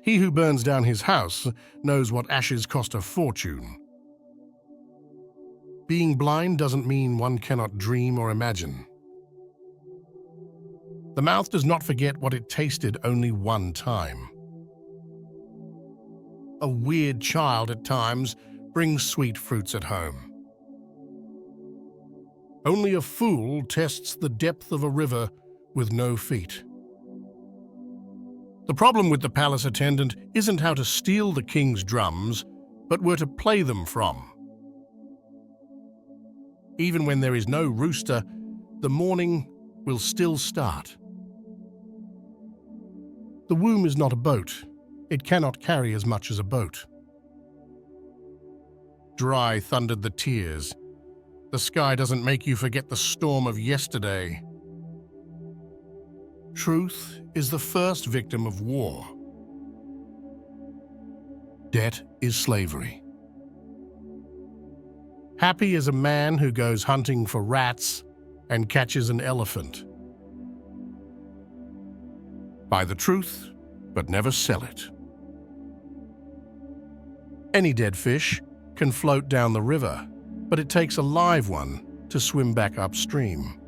He who burns down his house knows what ashes cost a fortune. Being blind doesn't mean one cannot dream or imagine. The mouth does not forget what it tasted only one time. A weird child at times brings sweet fruits at home. Only a fool tests the depth of a river with no feet. The problem with the palace attendant isn't how to steal the king's drums, but where to play them from. Even when there is no rooster, the morning will still start. The womb is not a boat. It cannot carry as much as a boat. Dry thundered the tears. The sky doesn't make you forget the storm of yesterday. Truth is the first victim of war. Debt is slavery. Happy is a man who goes hunting for rats and catches an elephant. Buy the truth, but never sell it. Any dead fish can float down the river, but it takes a live one to swim back upstream.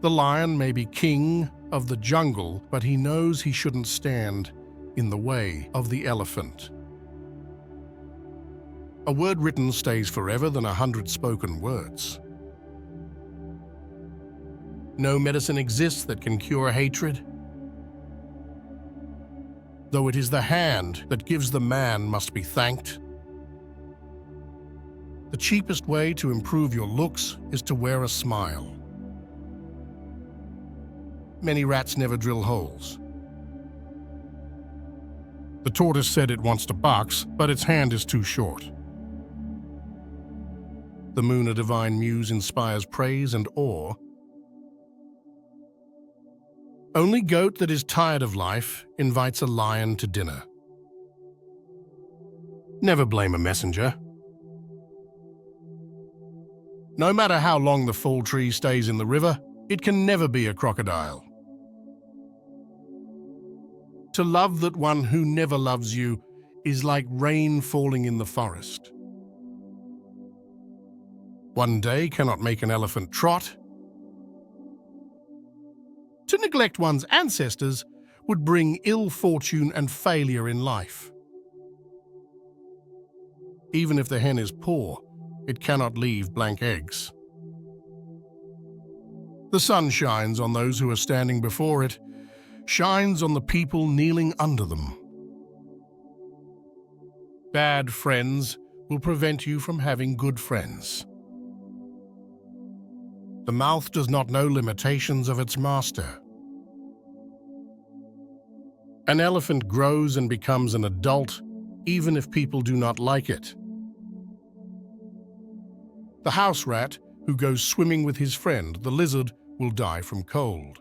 The lion may be king of the jungle, but he knows he shouldn't stand in the way of the elephant. A word written stays forever than 100 spoken words. No medicine exists that can cure hatred. Though it is the hand that gives the man must be thanked. The cheapest way to improve your looks is to wear a smile. Many rats never drill holes. The tortoise said it wants to box, but its hand is too short. The moon, a divine muse, inspires praise and awe. Only goat that is tired of life invites a lion to dinner. Never blame a messenger. No matter how long the fall tree stays in the river, it can never be a crocodile. To love that one who never loves you is like rain falling in the forest. One day cannot make an elephant trot. To neglect one's ancestors would bring ill fortune and failure in life. Even if the hen is poor, it cannot leave blank eggs. The sun shines on those who are standing before it, shines on the people kneeling under them. Bad friends will prevent you from having good friends. The mouth does not know limitations of its master. An elephant grows and becomes an adult, even if people do not like it. The house rat who goes swimming with his friend, the lizard, will die from cold.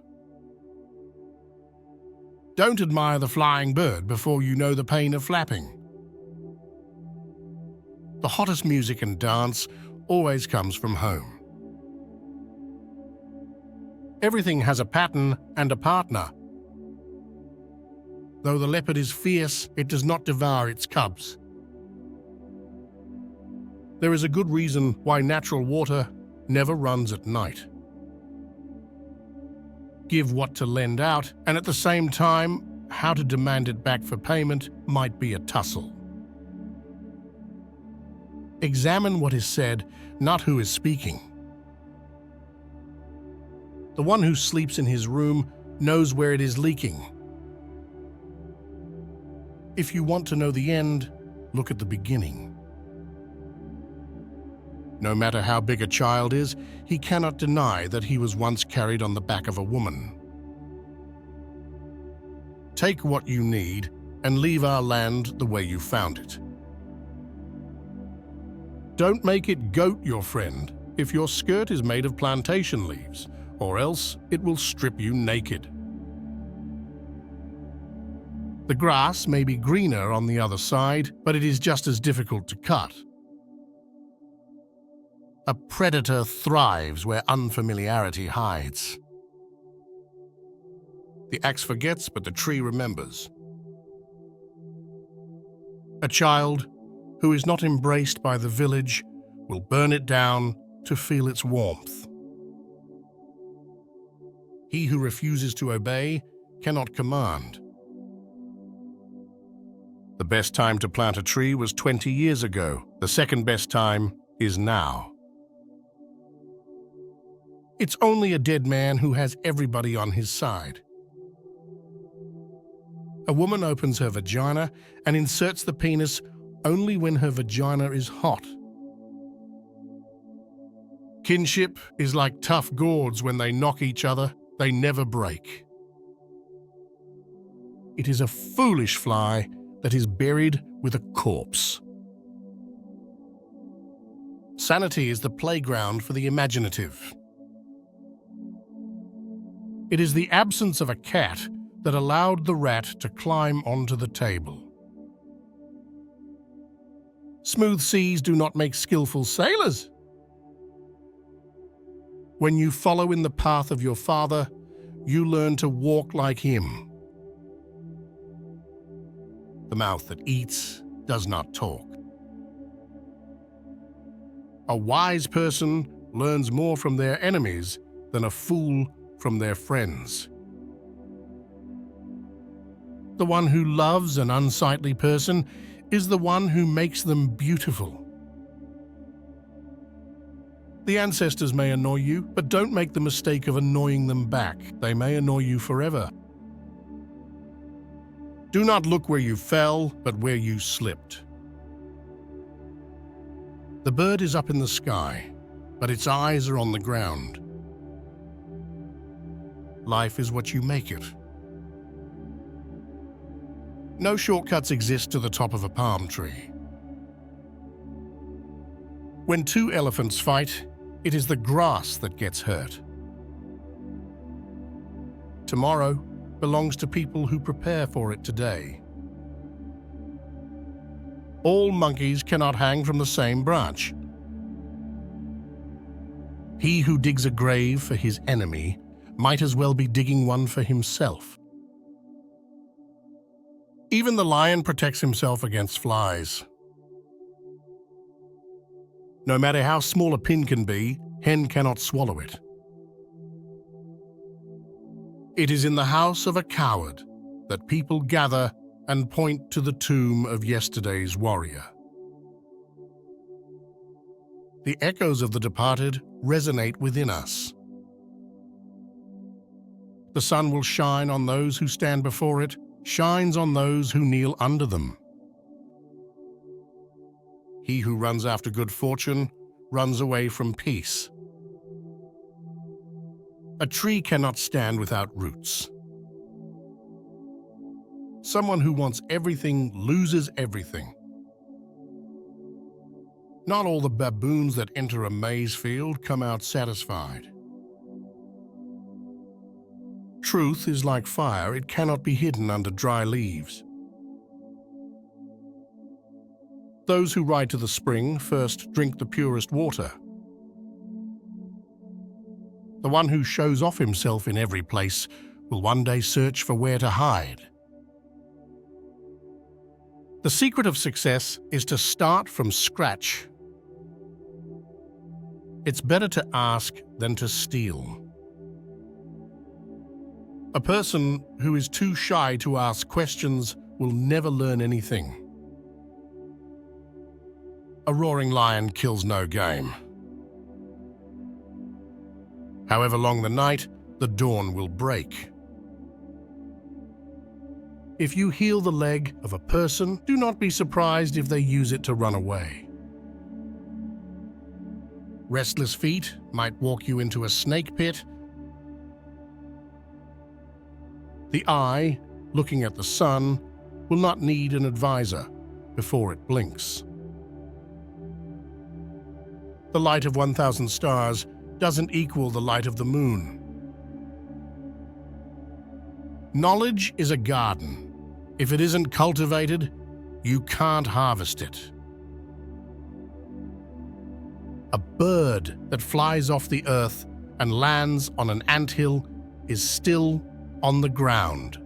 Don't admire the flying bird before you know the pain of flapping. The hottest music and dance always comes from home. Everything has a pattern and a partner. Though the leopard is fierce, it does not devour its cubs. There is a good reason why natural water never runs at night. Give what to lend out, and at the same time, how to demand it back for payment might be a tussle. Examine what is said, not who is speaking. The one who sleeps in his room knows where it is leaking. If you want to know the end, look at the beginning. No matter how big a child is, he cannot deny that he was once carried on the back of a woman. Take what you need and leave our land the way you found it. Don't make it goat your friend if your skirt is made of plantation leaves, or else it will strip you naked. The grass may be greener on the other side, but it is just as difficult to cut. A predator thrives where unfamiliarity hides. The axe forgets, but the tree remembers. A child who is not embraced by the village will burn it down to feel its warmth. He who refuses to obey cannot command. The best time to plant a tree was 20 years ago. The second best time is now. It's only a dead man who has everybody on his side. A woman opens her vagina and inserts the penis only when her vagina is hot. Kinship is like tough gourds. When they knock each other, they never break. It is a foolish fly that is buried with a corpse. Sanity is the playground for the imaginative. It is the absence of a cat that allowed the rat to climb onto the table. Smooth seas do not make skillful sailors. When you follow in the path of your father, you learn to walk like him. The mouth that eats does not talk. A wise person learns more from their enemies than a fool from their friends. The one who loves an unsightly person is the one who makes them beautiful. The ancestors may annoy you, but don't make the mistake of annoying them back. They may annoy you forever. Do not look where you fell, but where you slipped. The bird is up in the sky, but its eyes are on the ground. Life is what you make it. No shortcuts exist to the top of a palm tree. When two elephants fight, it is the grass that gets hurt. Tomorrow belongs to people who prepare for it today. All monkeys cannot hang from the same branch. He who digs a grave for his enemy might as well be digging one for himself. Even the lion protects himself against flies. No matter how small a pin can be, hen cannot swallow it. It is in the house of a coward that people gather and point to the tomb of yesterday's warrior. The echoes of the departed resonate within us. The sun will shine on those who stand before it, shines on those who kneel under them. He who runs after good fortune runs away from peace. A tree cannot stand without roots. Someone who wants everything loses everything. Not all the baboons that enter a maize field come out satisfied. Truth is like fire, it cannot be hidden under dry leaves. Those who ride to the spring first drink the purest water. The one who shows off himself in every place will one day search for where to hide. The secret of success is to start from scratch. It's better to ask than to steal. A person who is too shy to ask questions will never learn anything. A roaring lion kills no game. However long the night, the dawn will break. If you heal the leg of a person, do not be surprised if they use it to run away. Restless feet might walk you into a snake pit. The eye, looking at the sun, will not need an advisor before it blinks. The light of 1,000 stars doesn't equal the light of the moon. Knowledge is a garden. If it isn't cultivated, you can't harvest it. A bird that flies off the earth and lands on an anthill is still on the ground.